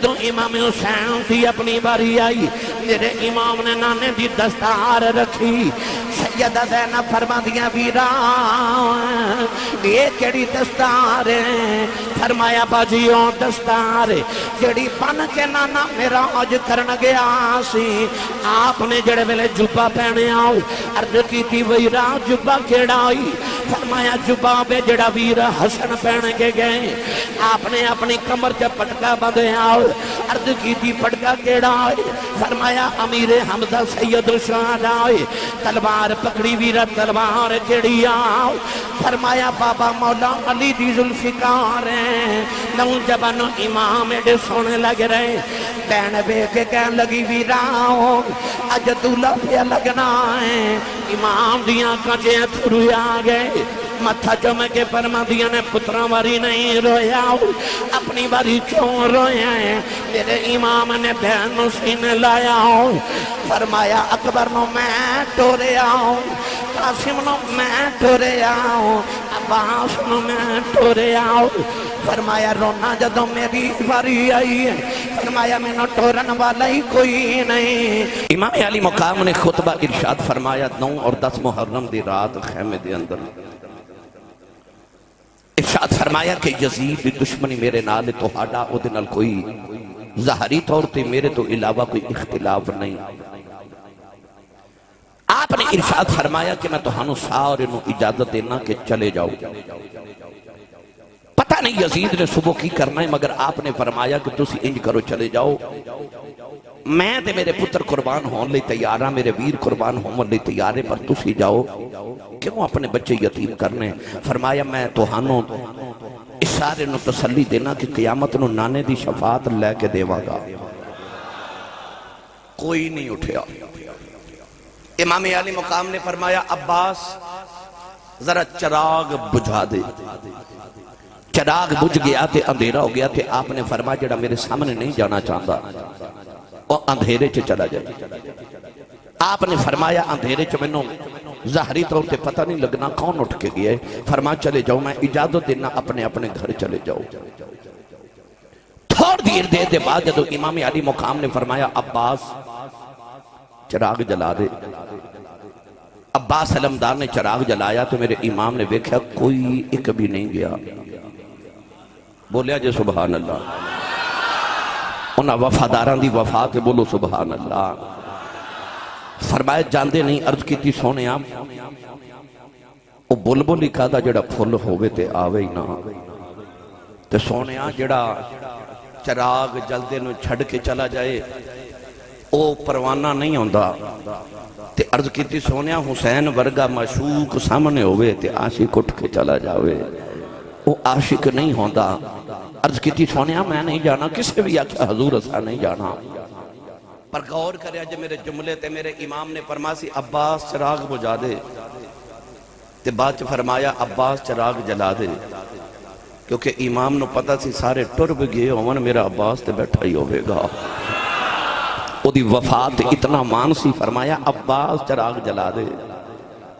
جدو امام حسین تھی اپنی باری آئی میرے امام نے نانے دی دستار رکھی سیدہ زینب فرما دیا ویرا یہ کیڑی دستار ہے فرمایا باجیوں دستار جڑی بن کے نانا میرا آج کرن گیا سی آپ نے جڑے ویلے جبہ پہنے آؤ عرض کی تھی ویرا جبہ کیڑائی فرمایا جبہ بے جڑا ویرا حسن پہنے کے گئے آپ نے اپنی کمر سے پٹکا بندھے آؤ عرض کی تھی پٹکا کیڑائی فرمایا امیر حمزہ سید الشہداء تلوار پکڑی ویرا تلوار کیڑی آؤ فرمایا بابا مولا علی دی ذوالفقار ہیں نوجوان امام ایڈے سونے لگ رہے بین بے کے کہن لگی ویراؤ اج دولہ پہ لگنا ہے امام دیاں کجے تھرو آگئے متھا جمع کے فرما دیا نے پترہ واری نہیں رویا اپنی واری کیوں رویا ہے میرے امام نے بہن سینے لایا فرمایا اکبر نو میں ٹورے آؤں قاسم نو میں ٹورے آؤں عباس نو میں ٹورے آؤں فرمایا رونا جدو میری باری آئی ہے فرمایا میں نو ٹورن والا ہی کوئی نہیں امام علی مقام نے خطبہ ارشاد فرمایا 9 اور 10 محرم دی رات خیمے دے اندر ارشاد فرمایا کہ یزید دی دشمنی میرے نال تو ہاڈا او دے نال کوئی ظاہری طور تے میرے تو علاوہ کوئی اختلاف نہیں آپ نے ارشاد فرمایا کہ میں تو ہنو سارے نو اجازت دینا کہ چلے جاؤ پتہ نہیں یزید نے صبح کی کرنا ہے مگر آپ نے فرمایا کہ تسی انج کرو چلے جاؤ میں تے میرے پتر قربان ہون لئے تیارہ میرے ویر قربان ہون لئے تیارے پر تسی جاؤ کیوں اپنے بچے یتیم کرنے فرمایا میں تو ہنو اس سارے نو تسلی دینا کہ قیامت نو نانے دی شفاعت لے کے دیوا گا کوئی نہیں اٹھیا امام علی مقام نے فرمایا عباس ذرا چراغ بجھا دے چراغ بجھ گیا تھے اندھیرا ہو گیا تھے آپ نے فرمایا جڑا میرے سامنے نہیں جانا چاہتا اور اندھیرے چ چلا جائے آپ نے فرمایا اندھیرے چ میں ظاہری طور تے پتہ نہیں لگنا کون اٹھ کے گیا ہے فرمایا چلے جاؤ میں اجازت دینا اپنے اپنے گھر چلے جاؤ تھوڑ دیر دے بعد جدو امام علی مقام نے فرمایا عباس چراغ جلا دے عباس علمدار نے چراغ جلایا تو میرے امام نے دیکھا کوئی ایک بھی نہیں گیا بولیا جے سبحان اللہ انہاں وفاداران دی وفا کے بولو سبحان اللہ فرمایا جاندے نہیں عرض کی تھی سونے آپ وہ بلبل ہی کہا دا جڑا پھول ہوئے تے آوے ہی نہ تے سونے آپ جڑا چراغ جلدے نو چھڑ کے چلا جائے او پروانہ نہیں ہوندہ تے عرض کی تھی سونے آپ حسین ورگا مشوق سامنے ہوئے تے عاشق اٹھ کے چلا جاوے وہ عاشق نہیں ہوندہ عرض کی تھی سونے آپ میں نہیں جانا کسے بھی آکھا حضور اسا نہیں جانا پر غور کریا جے میرے جملے تے میرے امام نے فرماسی عباس چراغ بجھا دے تے بعد فرمایا عباس چراغ جلا دے کیونکہ امام نو پتہ سی سارے ٹرب گئے ہون میرا عباس تے بیٹھا ہی ہوئے گا او دی وفات اتنا مان سی فرمایا عباس چراغ جلا دے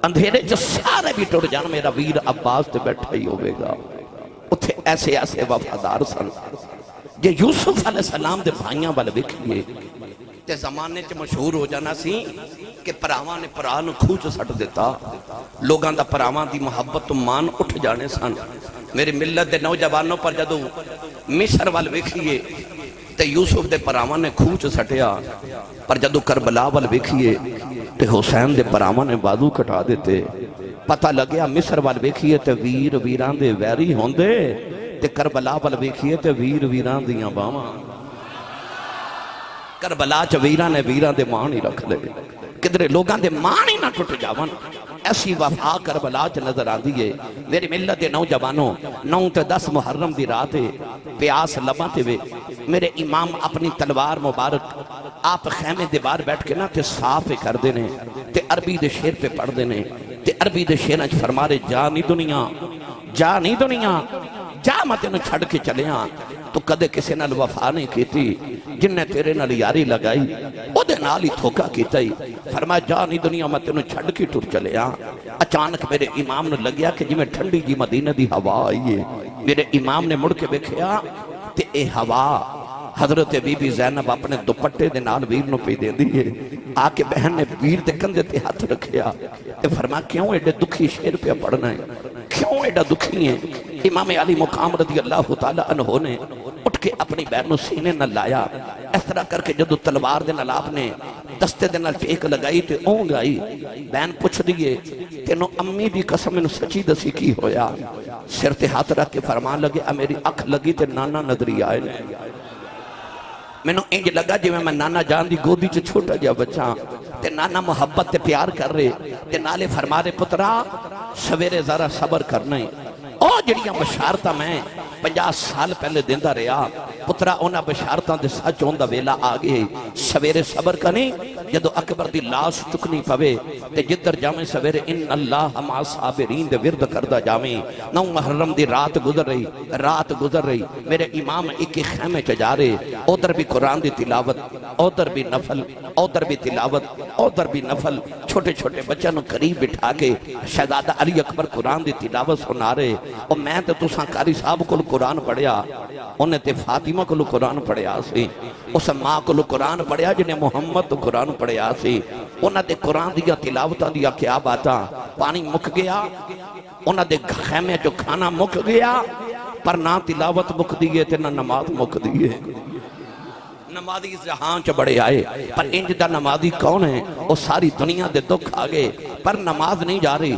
اندھیرے جو سارے بھی ٹر جان میرا ویر عباس تے بیٹھا ہی ہوئے گا اتھے ایسے ایسے وفادار سن جے یوسف علیہ السلام دے بھائیاں والے بکھئے تے زمانے چے مشہور ہو جانا سی کہ پراواں نے پران کھوچ سٹ دیتا لوگاں دا پراواں دی محبت مان اٹھ جانے سن میرے ملت دے نوجوانوں پر جدو مصر وال ویکھیے تے یوسف دے پراواں نے کھوچ سٹیا پر جدو کربلا وال ویکھیے تے حسین دے پراواں نے بازو کٹا دیتے پتہ لگیا مصر وال ویکھیے تے ویر ویران دے ویری ہوندے تے کربلا وال ویکھیے تے ویر ویران دیاں باواں کربلا چ ویران نے ویران دے مان ہی رکھ لے کدرے لوگاں دے مان ہی نہ ٹوٹ جاون ایسی وفا کربلا چ نظر آ دیئے میری ملت دے نوجوانوں 9 تے 10 محرم دی رات پیاس لباں تے وے میرے امام اپنی تلوار مبارک آپ خیمے دے بار بیٹھ کے نا تے صاف کر دینے تے عربی دے شیر پہ پڑھ دینے تے عربی دے شیر اچ فرمارے جا نہیں دنیا جا میں تینوں چھڑ کے چلے ہاں تو کدے کسے نال وفا نہیں کیتی جن نے تیرے نال یاری لگائی او دے نال ہی دھوکا کیتا ہی فرمایا جا نہیں دنیا میں تینوں چھڑ کے ٹر چلے ہاں اچانک میرے امام نے لگیا کہ جی میں ٹھنڈی جی مدینہ دی ہوا آئی ہے میرے امام نے مڑ کے دیکھیا تے اے ہوا حضرت بی بی زینب اپنے دوپٹے دے نال ویر نو پی دے دیئے آکے بہن نے ویر دے کندے تے ہاتھ رکھیا تے فرما کیوں ایڈے دکھی شیر پہ پڑھنا ہے کیوں ایڈا دکھی ہیں امام علی مقام رضی اللہ تعالیٰ عنہ نے اٹھ کے اپنی بہن نو سینے نہ لایا اس طرح کر کے جدو تلوار دے نال آپ نے دستے دے نال ٹیک لگائی تے اونگ آئی بہن پوچھ دیئے تینو امی دی قسم انو سچی دسی کی ہویا سر تے ہاتھ رکھ کے فرمان لگے میری اکھ لگی تے نانا نظری آئے نے میں نو انج لگا جی میں نانا جان دی گودی چ چھوٹا جا بچہ تے نانا محبت تے پیار کر رہے تے نالے فرما رہے پترا سویرے ذرا صبر کرنا ہے او جڑیاں بشارتاں میں 50 سال پہلے دیندہ رہا پترا اونا بشارتاں دے سچ ہوندہ ویلا آگے سویرے صبر کرنی جدو اکبر دی لاش چکنی پوے تے جدر جامع سویرے ان اللہ مع صابرین دے ورد کردہ جامع نو محرم دی رات گزر رہی میرے امام ایک خیمے چجا رہے ادھر بھی قرآن دی تلاوت ادھر بھی نفل ادھر بھی تلاوت ادھر بھی نفل چھوٹے چھوٹے بچوں نو قریب بٹھا کے شہزادہ علی اکبر قرآن دی تلاوت سنا رہے اور میں تے تساں قاری صاحب کو قرآن پڑھیا انہیں تے فاطمہ کو قرآن پڑھیا سی اس ماں کو قرآن پڑھیا جنہیں محمد قرآن پڑھیا سی انہیں تے قرآن دیا تلاوتہ دیا کیا باتا پانی مک گیا انہیں تے خیمے جو کھانا مک گیا پر نہ تلاوت مک دیئے تے نہ نماز مک دیئے نمازی جہاں چ بڑے آئے پر انج دا نمازی کون ہے وہ ساری دنیا دے دکھ آگے پر نماز نہیں جا رہی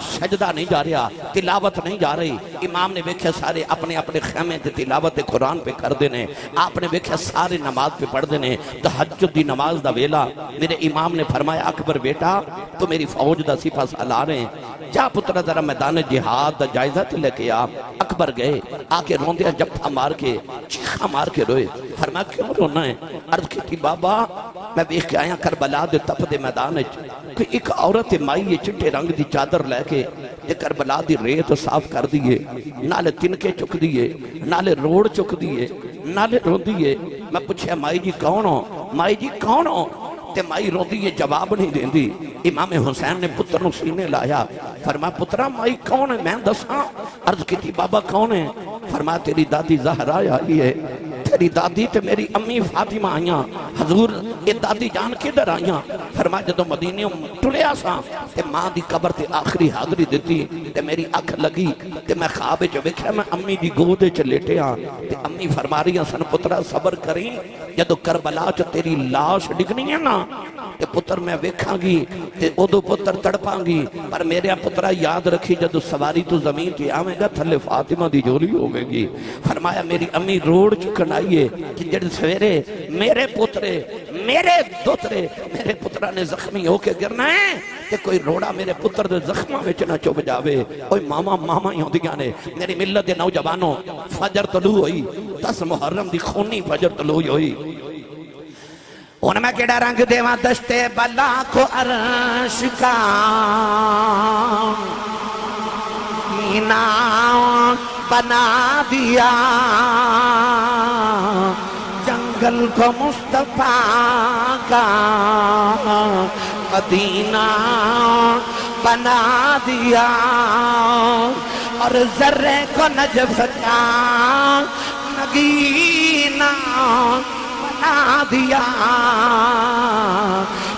سجدہ نہیں جا رہا تلاوت نہیں جا رہی امام نے ویکھے سارے اپنے اپنے خیمے تے تلاوت قرآن پہ کر دینے آپ نے ویکھے سارے نماز پہ پڑھ دینے تہجد دی نماز دا ویلا میرے امام نے فرمایا اکبر بیٹا تو میری فوج دا سپاہ سالار ہیں جا پترہ ذرا میدان جہاد دا جائزہ تے لے کے اکبر گئے آکے روندیا جپا مار کے چیخا مار کے روئے فرمایا کیوں رونا ہے عرض کی تھی بابا میں بیخ کے آیا کربلا دے تپ دے میدان کہ ایک عورت مائی چٹے رنگ دی چادر لے کے کربلا دی ریت صاف کر دیئے نالے تنکے چک دیئے نالے روڑ چک دیئے نالے رو دیئے میں پوچھے مائی جی کون ہو تے مائی رو دیئے جواب نہیں دیں دی امام حسین نے پتر نو سینے لایا فرمایا پترہ مائی کون ہے میں دساں عرض کی تھی بابا کون ہے فرمایا تیری دادی زہرا آئی ہے تیری دادی تے میری امی فاطمہ آئیاں حضور یہ دادی جان کے در آئیاں فرمایا جدو مدینیوں ٹلیا سا تے ماں دی قبر تے آخری حاضری دیتی تے میری اکھ لگی تے میں خواب جو ویکھیا میں امی دی گودے چ لیٹے ہاں تے امی فرما رہی ہیں سن پترہ صبر کریں جدو کربلا چ تیری لاش ڈگنی ہے نا تے پتر میں ویکھاں گی تے ادو پتر تڑپاں گی پر میرے پترہ یاد رکھی جدو سواری تو زمین کی آمیں گا تھلے فاطمہ دی جولی ہوگے گی فرمایا میری امی روڑ چکن آئیے کہ جڑ سویرے میرے پترہ نے زخمی ہو کے گرنا ہے کہ کوئی روڑا میرے پتر دے زخمہ میں چنا چوب جاوے اوہ ماما ہی ہوندیاں نے میری ملت دے نوجوانوں فجر طلوع ہوئی 10 محرم دی خونی فجر طلوع ہوئی ان میں کیڑا رنگ دیواں دشتے بلا کو عرش کا سینہ بنا دیا جنگل کو مصطفیٰ کا مدینہ بنا دیا اور ذرے کو نجف کا نگینہ بنا دیا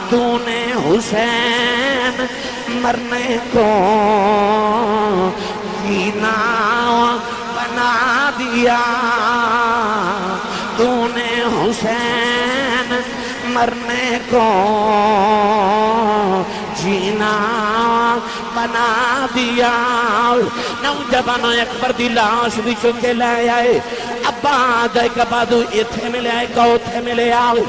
تو نے حسین مرنے کو جینا بنا دیا تو نے حسین مرنے کو جینا بنا دیا نوجوانوں اکبر دی لاش بھی چکے لے آئے ابا آدھے کبادو ایتھے ملے آئے کوتھے ملے آئے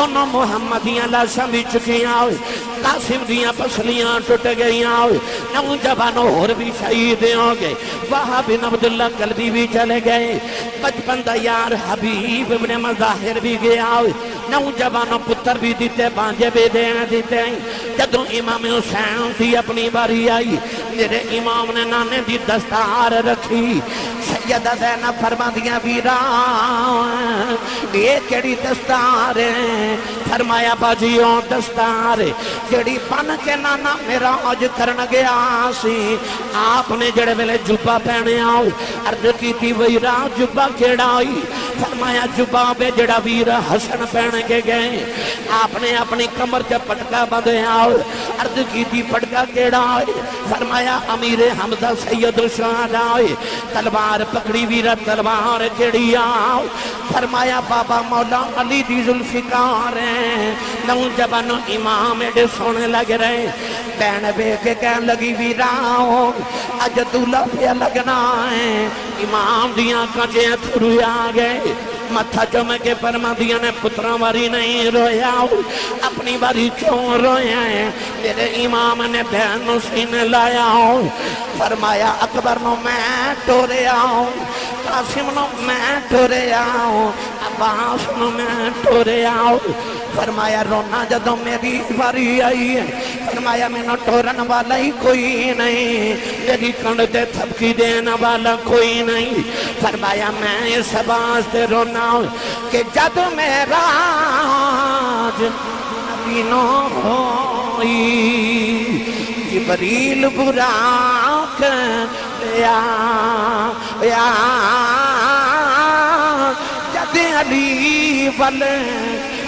انہوں محمدیاں لاشاں بھی چکی آئے قاسم دیاں پسلیاں ٹوٹ گئی آئے نوجوانوں اور بھی شہیدیں ہو گئے وہاں بن عبداللہ قلبی بھی چلے گئے بچپن دا یار حبیب ابن مظاہر بھی گیا آئے نوجوانوں پتر بھی دیتے بانجے بھی دیتے ہیں جدوں امام حسین تھی اپنی باری آئی میرے امام نے نانے دی دستار رکھی سیدہ زینب فرما دیا ویران یہ کیڑی دستار ہے؟ فرمایا باجیوں دستار جڑی بن کے نانا میرا آج کرن گیا سی آپ نے جڑے ویلے جبہ پہنے آؤ عرض کی تھی ویرا جبہ کیڑا آئی فرمایا جبہ بے جڑا ویر حسن پہنے کے گئے آپ نے اپنی کمر سے پٹکا بندے آؤ عرض کی تھی پٹکا کیڑا آئی فرمایا امیر حمزہ سید الشہداء آئی تلوار پکڑی ویرہ تلوار کیڑی آؤ فرمایا بابا مولا علی دی ذوالفقار ہیں نوجوان امام ایڈے سونے لگ رہے بین بے کے کہن لگی ویراؤ اج دولہ پہ لگنا ہے امام دیاں کجے تھروی آگئے متھا چومے کے فرما دیا نے پترہ واری نہیں رویا اپنی واری کیوں رویا ہے میرے امام نے بہنوں سینے لایا فرمایا اکبر نو میں ٹورے آؤں قاسم نو میں ٹورے آؤں عباس نو میں ٹورے آؤں فرمایا رونا جدوں میری واری آئی ہے فرمایا میں نو ٹورن والا ہی کوئی نہیں میری کنڈ دے تھپکی دینا والا کوئی نہیں فرمایا میں اس واسطے رونا کہ جد میرا نبی نو ہوئی جبریل براک یا جد علی والے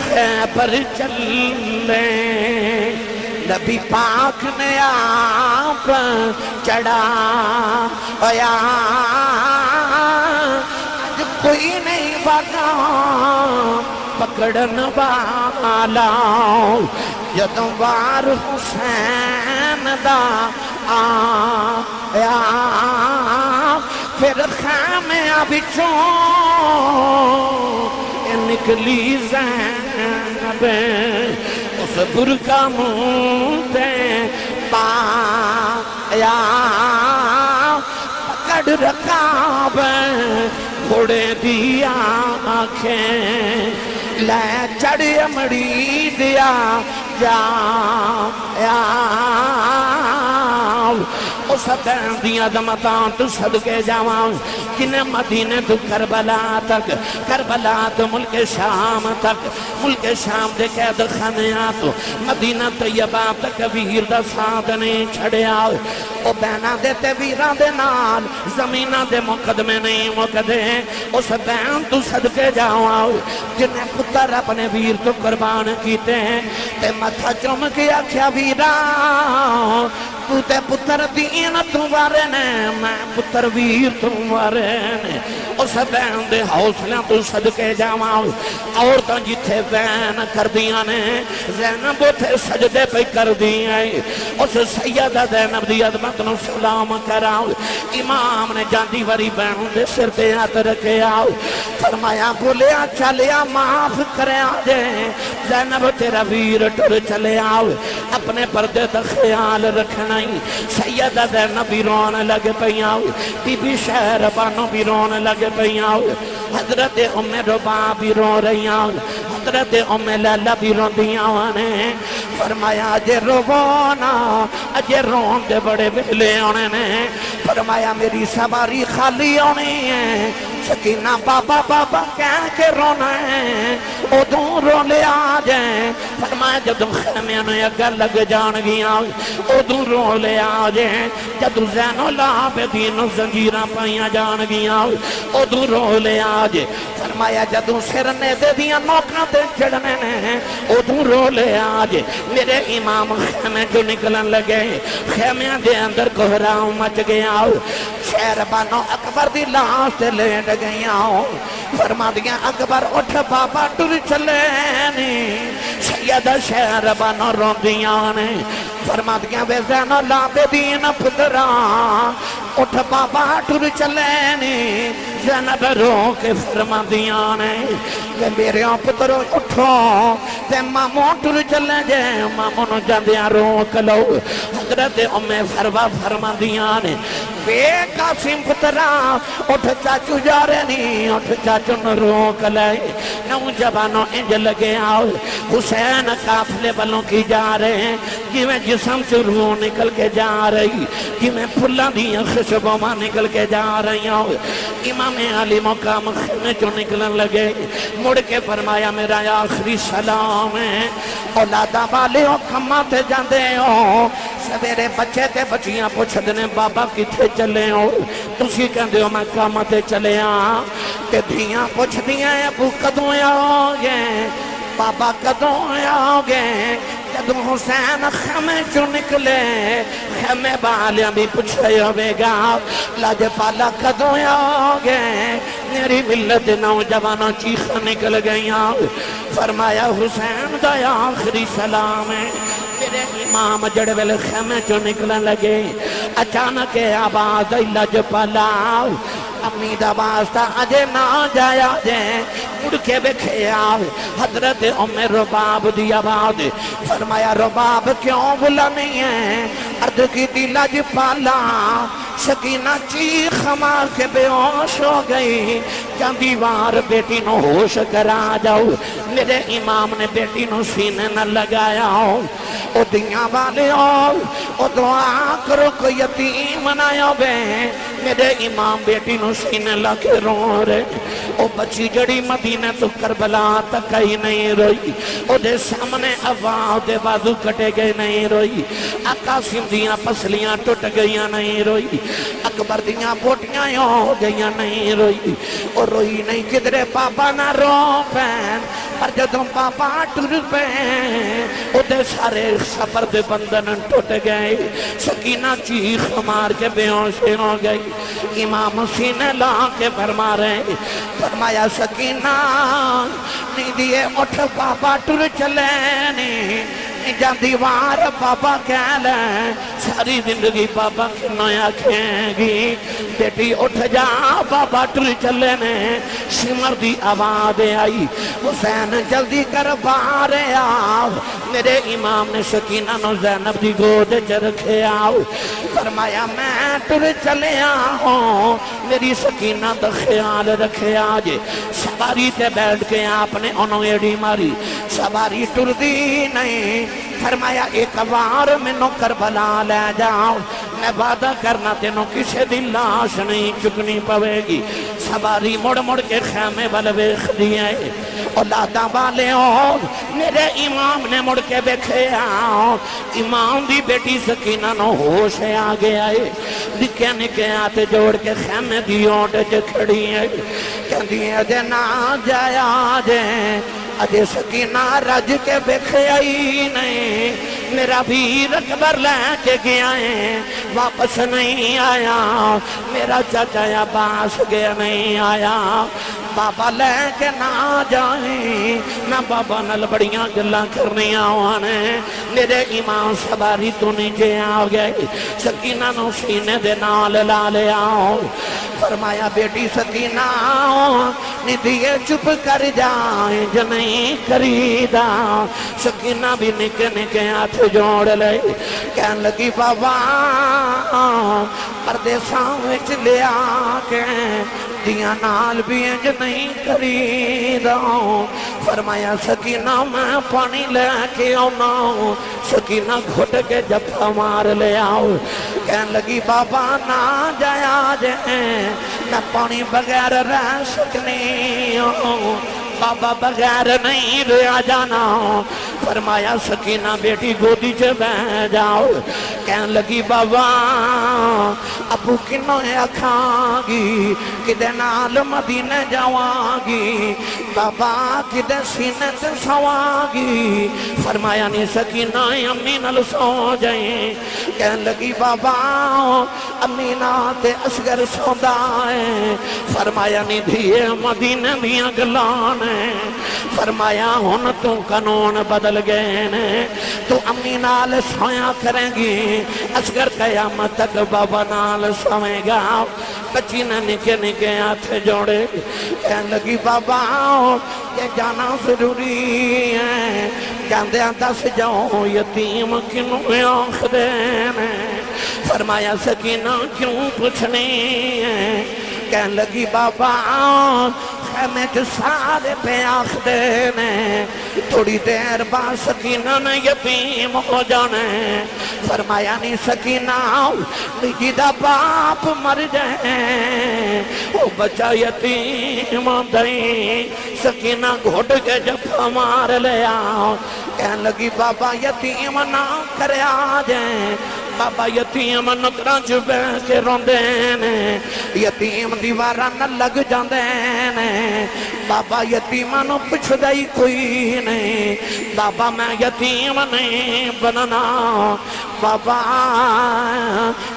خیبر چلے نبی پاک نے آپ چڑھا یا آج کوئی نہیں بگا پکڑن والا جدوں وار حسین دا آیا پھر خیمہ بچوں نکلی زینب اس برکہ مونتے پایا پکڑ رکاب گھوڑے دیا آنکھیں لے چڑھ امڑی دیا جایا اس دین دیا دمتان تو صدقے جاؤں جنہیں مدینہ تو کربلا تک کربلا تو ملک شام تک ملک شام دے قید خانیاں تو مدینہ طیبہ تک ویر دا ساتھ نہیں چھڑے آؤ او بینہ دیتے ویران دے نال زمینہ دے مقدمے نہیں مقدے اس بین تو صدقے جاؤں جنہیں پتر اپنے ویر تو قربان کیتے ہیں تے متھا چوم کیا کیا ویران تو تے پتر دین تمہارے نے میں پتر ویر تمہارے نے اس بین دے حوصلیاں تو صدقے جاؤں عورتاں جتھے بین کر دیا نے زینب تھے سجدے پہ کر دیا اس سیدہ زینب دی عظمت نو سلام کراؤ امام نے جاندی وری بین دے سر پہ ہاتھ رکھے آؤ فرمایا بولیا چلیا معاف کرے آجے زینب تیرا ویر ٹر چلے آؤ اپنے پردے دا خیال رکھنا سیدہ زینب بھی رونے لگے پیاؤ بی بی شہربانو بھی رونے لگے پیاؤ حضرت ام ربا بھی رو رہیاں حضرت ام لیلہ بھی رو دیاں نے فرمایا اجے رونا اجے رون دے بڑے بھلے ہونے نے فرمایا میری سواری خالی ہونی ہے سکینہ بابا بابا کہہ کے رونا ہے ادھوں رو لے آجیں فرمایا جدوں خیمیاں نے اگر لگ جان گیا ادھوں رو لے آجیں جدوں زین العابدین زنجیرہ پائیاں جان گیا ادھوں رو لے آجیں فرمایا جدوں سرنے دے دیا نوکنا دے چڑھنے نے ادھوں رو لے آجیں میرے امام خیمے جو نکلن لگے خیمیاں دے اندر کوہراؤں مچ گیا شہربانو اکبر دی لاش تے لیٹ گئیاں فرما دیا اکبر اٹھ بابا ٹر چلے نی سیدہ شہربانو رو دیاں نے فرما دیا بے زین العابدین پتران اٹھ بابا ٹر چلے نی زینب رو کے فرما دیا نے کہ میرے پتروں اٹھو تے ماموں ٹر چلے جے ماموں نو جاندیاں روک لو حضرت ام فروا فرما دیا نے بے قاسم پتران اٹھ چاچو جا رہے نہیں اٹھ چاچو نو روک لائے نوجوانوں انج لگے آؤ حسین قافلے والوں کی جا رہے ہیں کہ میں جسم سے روح نکل کے جا رہی، کہ میں پھلاں دیاں خوشبوئیں نکل کے جا رہی ہوں۔ امام علی مقام خیمے چوں نکلن لگے، مڑ کے فرمایا میرا آخری سلام ہے، اولاداں والے ہو کماں تے جاندے ہو، سویرے بچے تے بچیاں پوچھ دینے بابا کتھے چلے ہو، تسی کہندے ہو میں کام تے چلے ہاں، تے دھیاں پوچھ دیاں ابو کدوں آؤ گے، بابا کدوں آؤ گے، جدوں حسین خیمے چوں نکلے، خیمے والیاں بھی پوچھے ہوئے گا لاجپالا کدوں آؤ گے، میری ملت نوجوانوں چیخاں نکل گئیاں، فرمایا حسین دا آخری سلام ہے۔ میرے امام جڑ ویلے خیمے چوں نکلن لگے، اچانک آواز آئی لاجپالا امی دا واسطہ اجے نہ جایا جے، مڑ کے بکھیا حضرت ام رباب دی آواز، فرمایا رباب کیوں بلا نہیں ہے، عرض کی دی لاجپالا سکینہ چیخ مار کے بے ہوش ہو گئی، جاندی وار بیٹی نو ہوش کرا جاؤ، میرے امام نے بیٹی نو سینے نہ لگایا ہو، او دیاں والے ہو، او دعا کرو کو یتیم نہ بے، میرے امام بیٹی نو سینے لگے رو رہے، او بچی جڑی مدینہ تو کربلا تک ہی نہیں روئی، او دے سامنے آواز دے بازو کٹے گئے نہیں روئی، قاسم دیاں پسلیاں ٹوٹ گئیاں نہیں روئی، اکبر دیاں بوٹیاں ہو گئیاں نہیں روئی، اور روئی نہیں کدرے پاپا نہ رو پین، پر جدوں پاپا ٹر پین، او دے سارے سفر دے بندن ٹوٹ گئے، سکینہ چیخ مار کے بے ہوش ہو گئی، امام سینے لا کے فرما رہے، فرمایا سکینہ نہیں دیئے اٹھ پاپا ٹر چلے نہیں، جان دیوار بابا کہہ لیں، ساری زندگی بابا کی نیا کھیں گی، بیٹی اٹھ جا بابا ٹر چلے نے، شمر دی آواز آئی، حسین جلدی کر باہر آؤ، میرے امام نے سکینہ نو زینب دی گود رکھے آؤ، فرمایا میں ٹر چلے آؤں، میری سکینہ دا خیال رکھے آجے، سواری تے بیٹھ کے آپ نے انہوں ایڈی ماری، سواری ٹر دی نہیں، فرمایا ایک وار منو کربلا لے جاؤ، میں وعدہ کرنا تینوں کسے دی لاش نہیں چکنی پوے گی، سواری مڑ مڑ کے خیمے والویخ دیئے، اولاداں والے ہو، میرے امام نے مڑ کے بیکھے آؤ، امام دی بیٹی سکینہ نو ہوش آ گیا ہے، نکے نکے آتے جوڑ کے خیمے دی اوٹ کھڑی ہے، کہندی ہے جے نہ جایا جے، اجے سکینہ رج کے بکھے آئی نہیں، میرا بھی رکبر لے کے گیا ہے، واپس نہیں آیا، میرا چاچا عباس گیا نہیں آیا، بابا لے کے نہ جائیں، میں بابا نل بڑیاں گلہ کرنی آوانے، میرے امام سواری تو نیچے آ گئے، سکینہ نو سینے دے نال لا لے آؤ، فرمایا بیٹی سکینہ ندیے چپ کر جائیں جنہیں کریدہ، سکینہ بھی نکے نکے ہاتھ جوڑ لے، کہن لگی بابا پردیساں وچ لے آکے دیاں نال بھی انج نہیں کریدہ، فرمایا سکینہ میں پانی لے کے آنا، سکینہ گھٹ کے جپا مار لے آؤ، کہن لگی بابا نہ جایا جائیں، میں پانی بغیر رہ سکنی ہوں، بابا بغیر نہیں رہا جانا، فرمایا سکینہ بیٹی گودی چے بہ جاؤ، کہن لگی بابا ابو کنوں اکھاں گی، کدے نال مدینہ جاواں گی، بابا کدے سینے تے سواں گی، فرمایا نہیں سکینہ امی نال سو جائیں، کہن لگی بابا امی تے اصغر سوندا ہے، فرمایا نہیں دھیے مدینہ دیاں گلان ہے، فرمایا ہن تو قانون بدل گئے نے، تو امی نال سویا کریں گی، اصغر قیامت تک بابا نال سوئے گا، بچی نے نکے نکے ہاتھ جوڑے، کہن لگی بابا یہ جانا ضروری ہے، جاندے دس جاؤ یتیم کنوں آنکھ دینے، فرمایا سکینہ کیوں پوچھنی ہے، کہن لگی بابا خیمے چ سارے پہ آخدے نے تھوڑی دیر بعد سکینہ نے یتیم ہو جانے فرمایا نہیں سکینہ جیدہ باپ مر جائے وہ بچہ یتیم دیں سکینہ گھوٹ کے جب مار لے آؤ کہنے لگی بابا یتیم نہ کرے آ جائیں بابا یتیم نکران چ بہ کے روندے یتیم دیوارہ نہ لگ جاندے بابا یتیماں نو پچھدا ہی کوئی نہیں بابا میں یتیم نہیں بننا بابا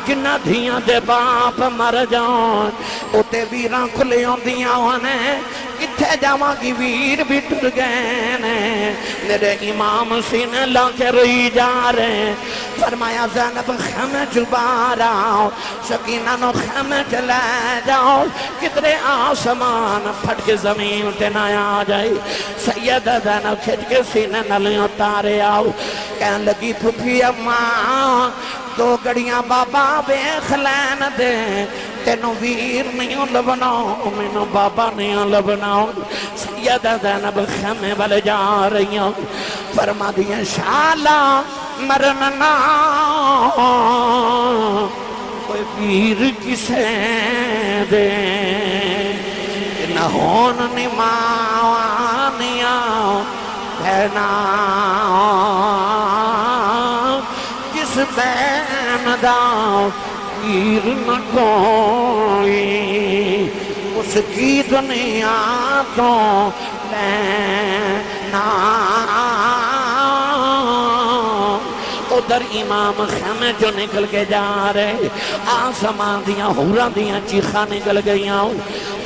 جنہ دھیاں دے باپ مر جان اوتے ویراں کھلے ہوندیاں ہونے کتھے جاواں کی ویر بھی ٹر گئے میرے امام سینے لا کے روئی جا رہے فرمایا زینب خیمے چبار آؤ سکینہ نو خیمے چلے جاؤ کتنے آسمان پھٹ کے زمین تے نہ آ جائے سیدہ زینب کھچ کے سینے نلیوں تارے آؤ کہنے لگی پھپھی اماں دو گڑیاں بابا بیخ لین دے تینوں ویر نہیں لبناؤ مینوں بابا نہیں لبناؤ سیدہ زینب خیمے والے جا رہی ہوں فرما دیئے شالا مرننا کوئی ویر کسے دے نہ ہون نماوانیاں بہنا جس بین داؤ ویر نہ کوئی اس کی دنیا تو لینا ادھر امام خیمے جو نکل کے جا رہے آسمان دیاں حوراں دیاں چیخاں نکل گئیاں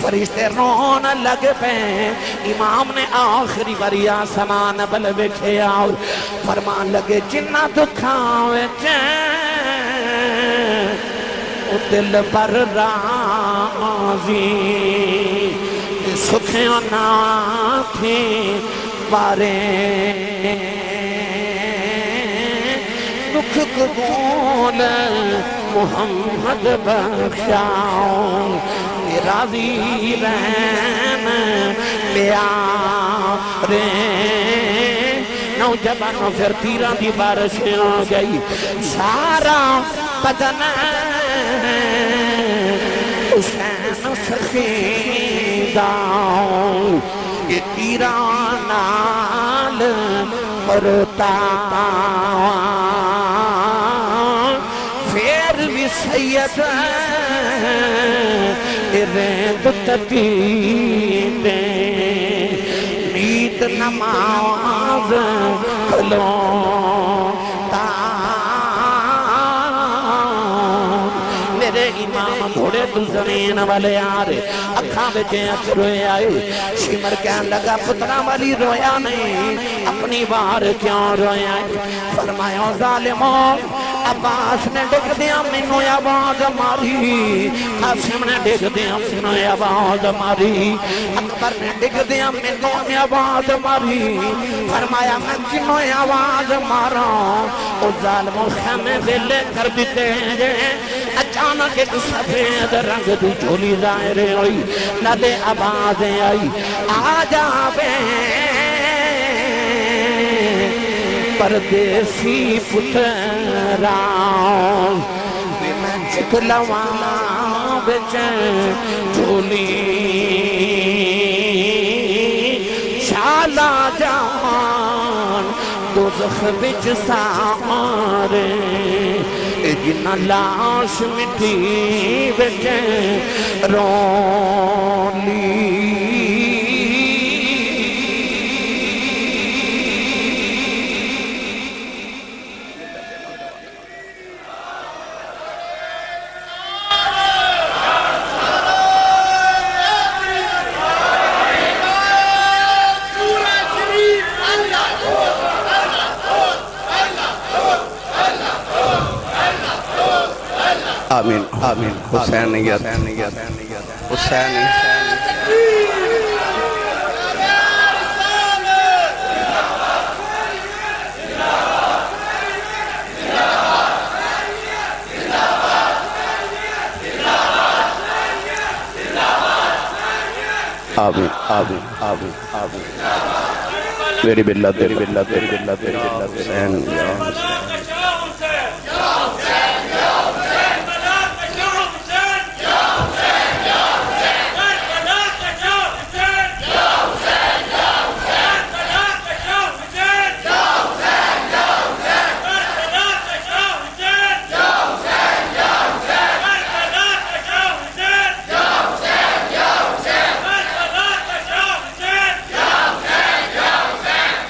فرشتے رونا لگ پہ امام نے آخری باری آسمان بل بکھے آؤ فرمان لگے جنہ دکھاوے چین او دل پر راضی سکھیوں نہ تھی بارے دکھ قبول محمد بخشاؤں راضی رہن پیارے نوجوانوں پھر تیران دی بارش ہو گئی سارا بدن حسین سخیداؤں یہ تیران نال مرتا پھر بھی سید ریند تقیدے نیت نماز کھلوتا میرے امام گھوڑے تو زمین والے آرے اکھاں بچے اچھ روئے آئے شمر کہن لگا پترہ والی رویا نہیں اپنی بار کیوں روئے آئے فرمایا ظالموں عباس نے ڈگ دیا منو آواز ماری قاسم نے ڈگ دیا منو آواز ماری اکبر نے ڈگ دیا منو آواز ماری فرمایا میں کنو آواز مارا او ظالموں خیمے دلے کر دیتے ہیں اچانک ایک سفید رنگ دی جھولی ظاہرے ہوئی نالے آوازیں آئی آ جاوے پردیسی پتراؤں میں چکلواں بچیں جھولی شالا جان دوزخ بچ سامارے جنہ لاش مٹی بچیں رولی آمین آمین حسینیت حسینیت آمین میری ملت حسین یا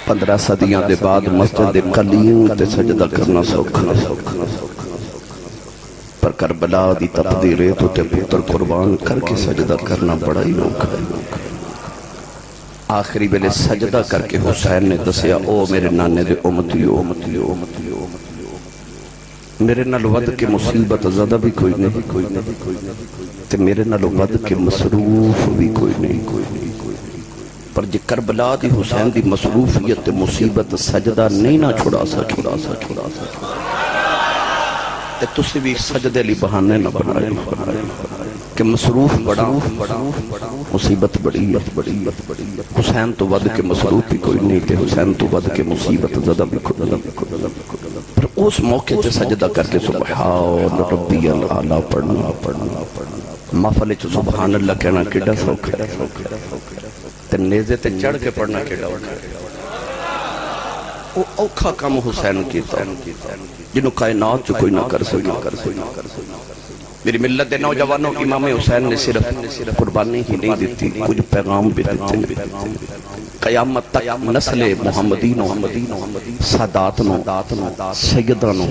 پندرہ صدیاں دے بعد مسجد قلیم تے سجدہ کرنا سوکھنا پر کربلا دی تپدی ریتو تے پتر قربان کر کے سجدہ کرنا بڑا ہی اوکھا ہے۔ آخری ویلے سجدہ کر کے حسین نے دسیا او میرے نانے دے امتیو میرے نال ود کے مصیبت زدہ بھی کوئی نہیں تے میرے نال ود کے مصروف بھی کوئی نہیں پر جی کربلا دی حسین دی مصروفیت مصیبت سجدہ نہیں نہ چھڑا سا تے تسی بھی سجدے لی بہانے نہ بنائے کہ مصروف بڑا مصیبت بڑی حسین تو ود کے مصروف بھی کوئی نہیں تے حسین تو ود کے مصیبت زدہ بھی کوئی نہیں پر اس موقع تے سجدہ کر کے سبحان ربی العالی پڑھنا محفل چ سبحان اللہ کہنا کیڑا سوکھا ہے تے نیزے تے چڑھ کے پڑھنا کیڑا اوکھا ہے۔ وہ اوکھا کم حسین کیتا جنہوں کائنات جو کوئی نہ کر سکتا۔ میری ملت دے نوجوانوں امام حسین نے صرف قربانی ہی نہیں دیتی کچھ پیغام بھی دیتے ہیں۔ قیامت تک نسل محمدینوں ساداتنوں سیدانوں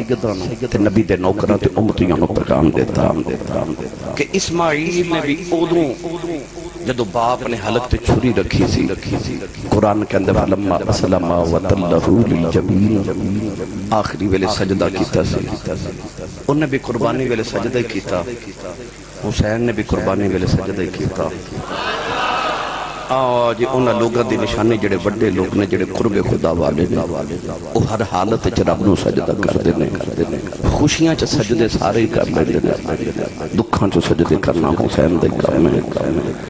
تے نبی دے نوکران تے امتیانوں پیغام دیتا کہ اسماعیل نے بھی اودوں جدو باپ نے حلق تے چھری رکھی سی قرآن کے اندر فلما اسلم وتلہ للجبین آخری ویلے سجدہ کیتا سی انہیں بھی قربانی ویلے سجدہ کیتا حسین نے بھی قربانی ویلے سجدہ کیتا۔ آج انہاں لوگاں دی نشانی جڑے بڑے لوگ نے جڑے قرب خدا والے نے وہ ہر حالت چ رب نو سجدہ کردے نے خوشیاں چ سجدے سارے ہی کر لیندے نے دکھاں چ سجدے کرنا حسین دے کام ہے۔